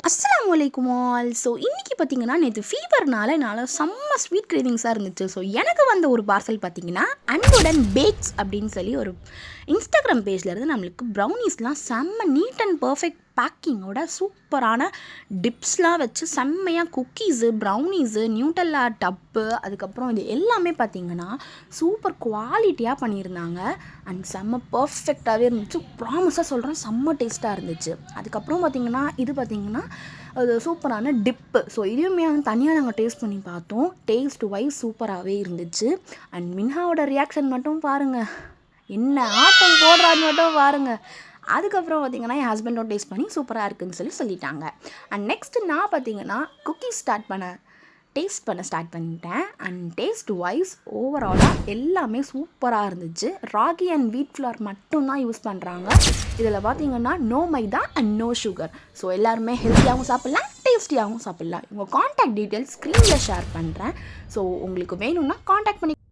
அஸ்ஸலாமு அலைக்கும் all. So இன்றைக்கி பார்த்தீங்கன்னா நேற்று ஃபீவர்னால என்னால் செம்ம ஸ்வீட் கிரேவிங்ஸாக இருந்துச்சு. ஸோ எனக்கு வந்த ஒரு பார்சல் பார்த்தீங்கன்னா அன்புடன் பேக்ஸ் அப்படின்னு சொல்லி ஒரு இன்ஸ்டாகிராம் பேஜ்லேருந்து நம்மளுக்கு ப்ரௌனீஸ்லாம் செம்ம நீட் அண்ட் பர்ஃபெக்ட் பேக்கிங்கோட சூப்பரான டிப்ஸ்லாம் வச்சு செம்மையாக குக்கீஸு, ப்ரௌனீஸு, நியூட்டல்லா டப்பு, அதுக்கப்புறம் இது எல்லாமே பார்த்திங்கன்னா சூப்பர் குவாலிட்டியாக பண்ணியிருந்தாங்க. அண்ட் செம்ம பர்ஃபெக்டாகவே இருந்துச்சு. ப்ராமிஸாக சொல்கிறேன், செம்ம டேஸ்ட்டாக இருந்துச்சு. அதுக்கப்புறம் பார்த்திங்கன்னா இது பார்த்திங்கன்னா அது சூப்பரான டிப்பு. ஸோ இதுவுமே வந்து தனியாக நாங்கள் டேஸ்ட் பண்ணி பார்த்தோம். டேஸ்ட் வைஸ் சூப்பராகவே இருந்துச்சு. அண்ட் மின்ஹாவோட ரியாக்ஷன் மட்டும் பாருங்கள், என்ன ஆட்டம் போடுறான்னு மட்டும் பாருங்கள். அதுக்கப்புறம் பார்த்திங்கன்னா என் ஹஸ்பண்டும் டேஸ்ட் பண்ணி சூப்பராக இருக்குதுன்னு சொல்லிட்டாங்க. அண்ட் நெக்ஸ்ட்டு நான் பார்த்திங்கன்னா குக்கீஸ் டேஸ்ட் பண்ண ஸ்டார்ட் பண்ணிட்டேன். அண்ட் டேஸ்ட் வைஸ் ஓவராலாக எல்லாமே சூப்பராக இருந்துச்சு. ராகி அண்ட் வீட் ஃப்ளார் மட்டும்தான் யூஸ் பண்ணுறாங்க. இதில் பார்த்திங்கன்னா no maida and no sugar. So எல்லாருமே ஹெல்த்தியாகவும் சாப்பிட்லாம், டேஸ்டியாகவும் சாப்பிட்லாம். உங்கள் காண்டாக்ட் டீட்டெயில்ஸ் ஸ்க்ரீனில் ஷேர் பண்ணுறேன். ஸோ உங்களுக்கு வேணும்னா காண்டாக்ட் பண்ணி